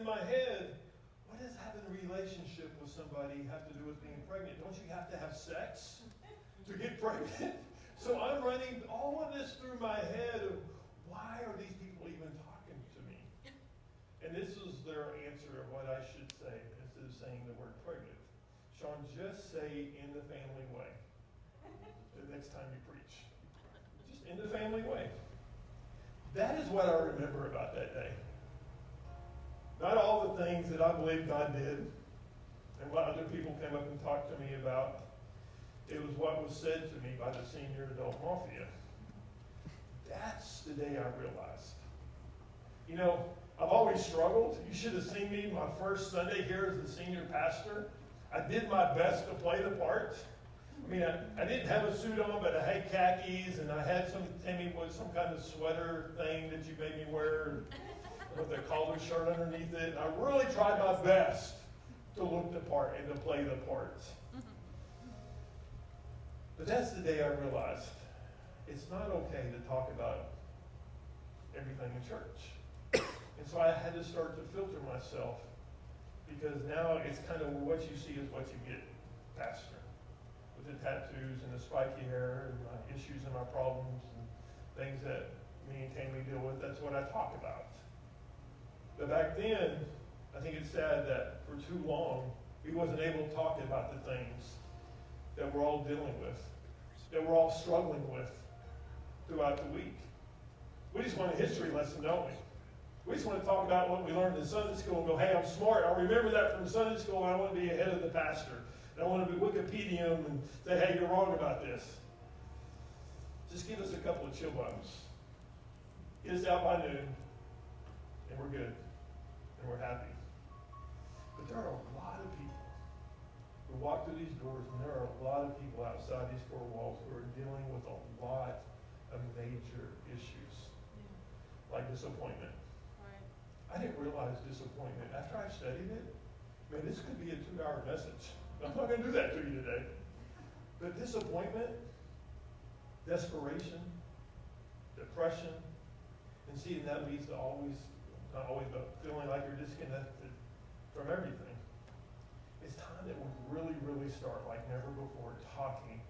my head, what does having a relationship with somebody have to do with being pregnant? Don't you have to have sex to get pregnant? So I'm running all of this through my head of, why are these people even talking to me? And this is their answer of what I should say instead of saying the word pregnant. Sean, just say in the family way the next time you preach. Just in the family way. That is what I remember about that day. Not all the things that I believe God did and what other people came up and talked to me about. It was what was said to me by the senior adult mafia. That's the day I realized. You know, I've always struggled. You should have seen me my first Sunday here as the senior pastor. I did my best to play the part. I mean, I didn't have a suit on, but I had khakis, and I had Timmy was some kind of sweater thing that you made me wear with a collared shirt underneath it. And I really tried my best to look the part and to play the part. But that's the day I realized it's not okay to talk about everything in church. And so I had to start to filter myself, because now it's kind of what you see is what you get, pastor. With the tattoos and the spiky hair and my issues and my problems and things that me and Tammy deal with, that's what I talk about. But back then, I think it's sad that for too long, we wasn't able to talk about the things that we're all dealing with, that we're all struggling with throughout the week. We just want a history lesson, don't we? We just want to talk about what we learned in Sunday school and go, hey, I'm smart. I remember that from Sunday school, and I want to be ahead of the pastor. And I want to be Wikipedia him and say, hey, you're wrong about this. Just give us a couple of chill bumps. Get us out by noon, and we're good. And we're happy. But there are a lot of people who walk through these doors, and there are a lot of people outside these four walls who are dealing with a lot of major issues, like disappointment. I didn't realize disappointment. After I studied it, man, this could be a 2-hour message. I'm not going to do that to you today. But disappointment, desperation, depression, and see, that leads to not always, but feeling like you're disconnected from everything. It's time that we really, really start like never before talking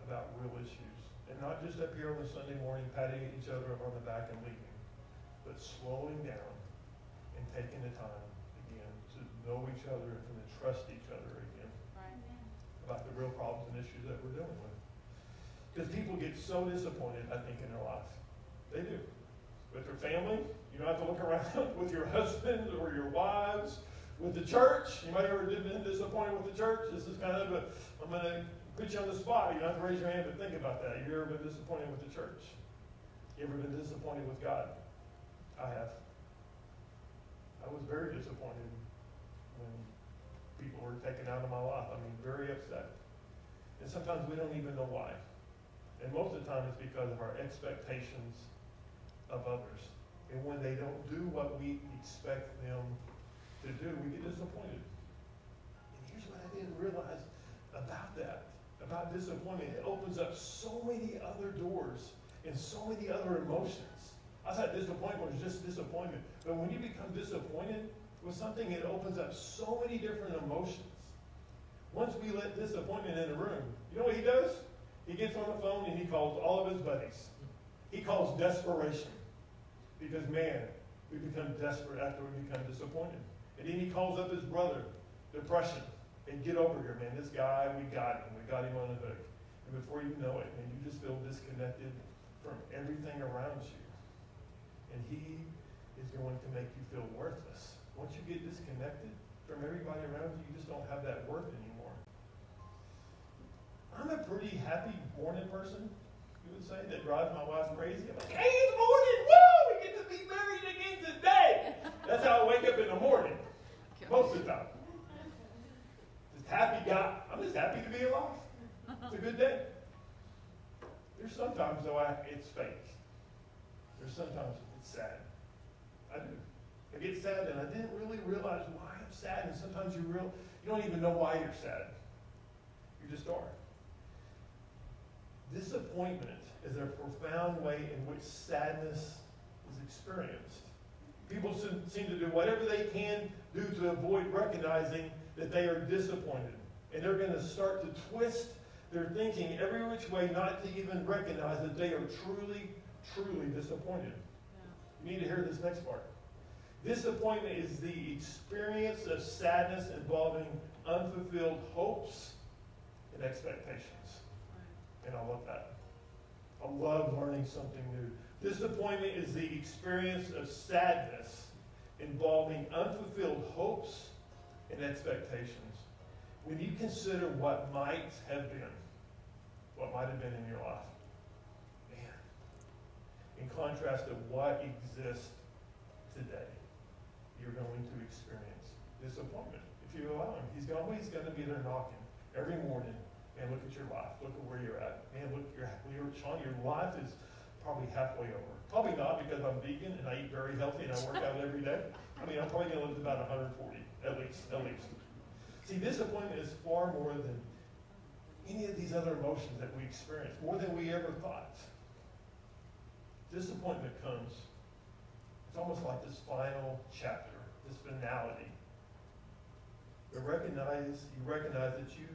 about real issues. And not just up here on the Sunday morning patting each other on the back and leaving, but slowing down and taking the time again to know each other and to trust each other again about the real problems and issues that we're dealing with. Because people get so disappointed, I think, in their life. They do. With their family, you don't have to look around with your husband or your wives. With the church, you might have ever been disappointed with the church. This is kind of I'm going to put you on the spot. You don't have to raise your hand, but think about that. You ever been disappointed with the church? You ever been disappointed with God? I have. I was very disappointed when people were taken out of my life. I mean, very upset. And sometimes we don't even know why. And most of the time it's because of our expectations of others. And when they don't do what we expect them to do, we get disappointed. And here's what I didn't realize about that, about disappointment. It opens up so many other doors and so many other emotions. I thought disappointment was just disappointment. But when you become disappointed with something, it opens up so many different emotions. Once we let disappointment in the room, you know what he does? He gets on the phone and he calls all of his buddies. He calls desperation. Because, man, we become desperate after we become disappointed. And then he calls up his brother, depression. And get over here, man. This guy, we got him. We got him on the hook. And before you know it, man, you just feel disconnected from everything around you. And he is going to make you feel worthless. Once you get disconnected from everybody around you, you just don't have that worth anymore. I'm a pretty happy morning person, you would say, that drives my wife crazy. I'm like, hey, it's morning, woo! We get to be married again today. That's how I wake up in the morning, most of the time. Just happy guy. I'm just happy to be alive. It's a good day. There's sometimes, though, it's fake. There's sometimes it's sad. I do. I get sad, and I didn't really realize why I'm sad. And sometimes you don't even know why you're sad. You just are. Disappointment is a profound way in which sadness is experienced. People seem to do whatever they can do to avoid recognizing that they are disappointed. And they're going to start to twist their thinking every which way not to even recognize that they are truly, truly disappointed. You need to hear this next part. Disappointment is the experience of sadness involving unfulfilled hopes and expectations. And I love that. I love learning something new. Disappointment is the experience of sadness involving unfulfilled hopes and expectations. When you consider what might have been in your life, man, in contrast to what exists today, you're going to experience disappointment. If you allow him, he's always going to be there knocking every morning. Man, look at your life. Look at where you're at. Man, look, Sean, your life is probably halfway over. Probably not, because I'm vegan and I eat very healthy and I work out every day. I mean, I'm probably going to live to about 140, at least. See, disappointment is far more than any of these other emotions that we experience, more than we ever thought. Disappointment comes, it's almost like this final chapter, this finality. You recognize that you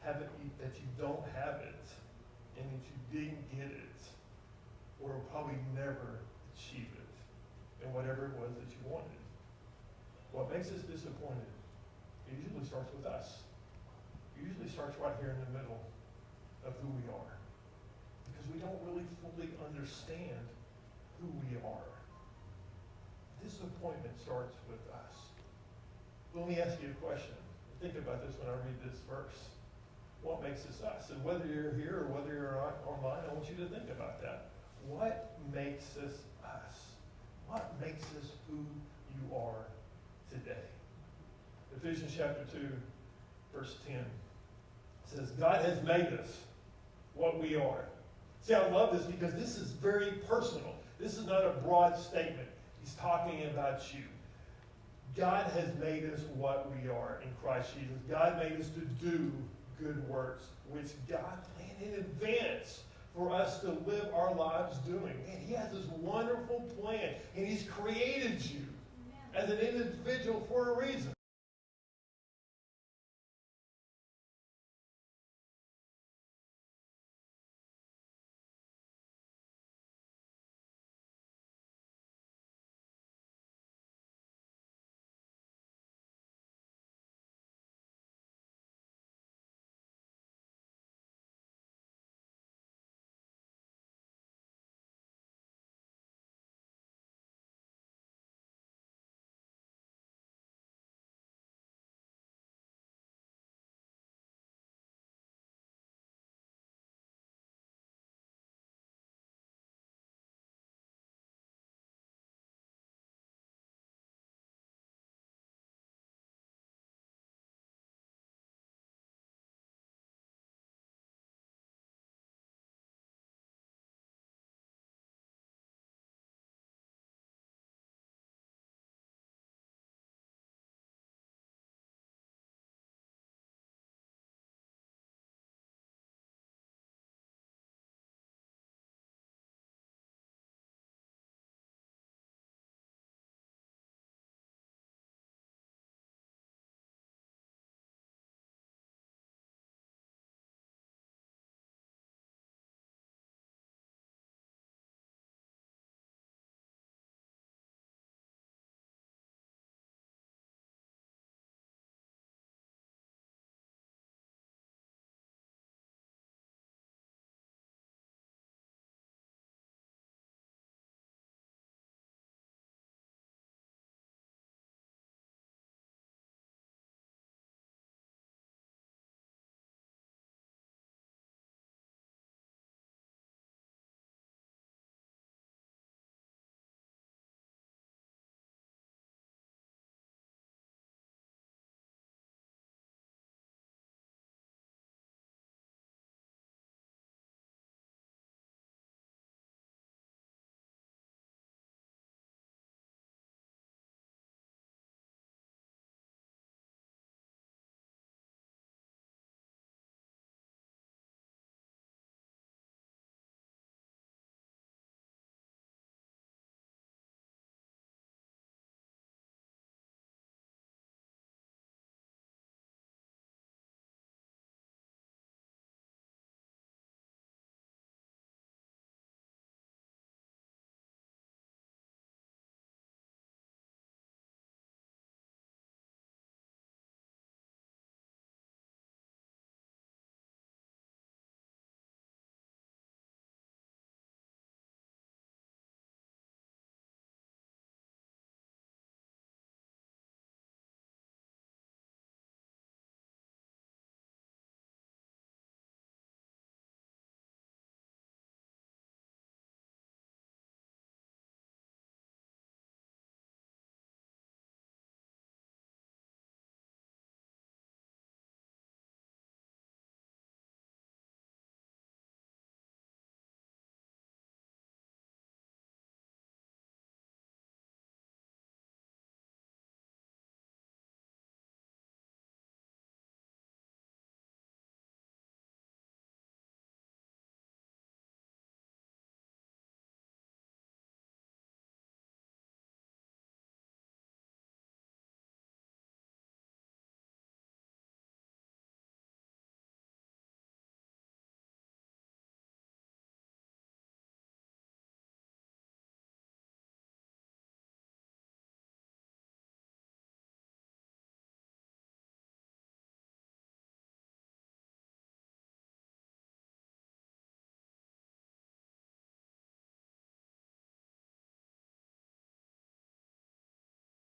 that you don't have it, and that you didn't get it, or will probably never achieve it, and whatever it was that you wanted. What makes us disappointed, it usually starts with us. It usually starts right here in the middle of who we are, because we don't really fully understand who we are. Disappointment starts with us. Let me ask you a question. Think about this when I read this verse. What makes us us? And whether you're here or whether you're online, I want you to think about that. What makes us us? What makes us who you are today? Ephesians chapter 2, verse 10 says, God has made us what we are. See, I love this because this is very personal. This is not a broad statement. He's talking about you. God has made us what we are in Christ Jesus. God made us to do good works, which God planned in advance for us to live our lives doing. And he has this wonderful plan, and he's created you as an individual for a reason.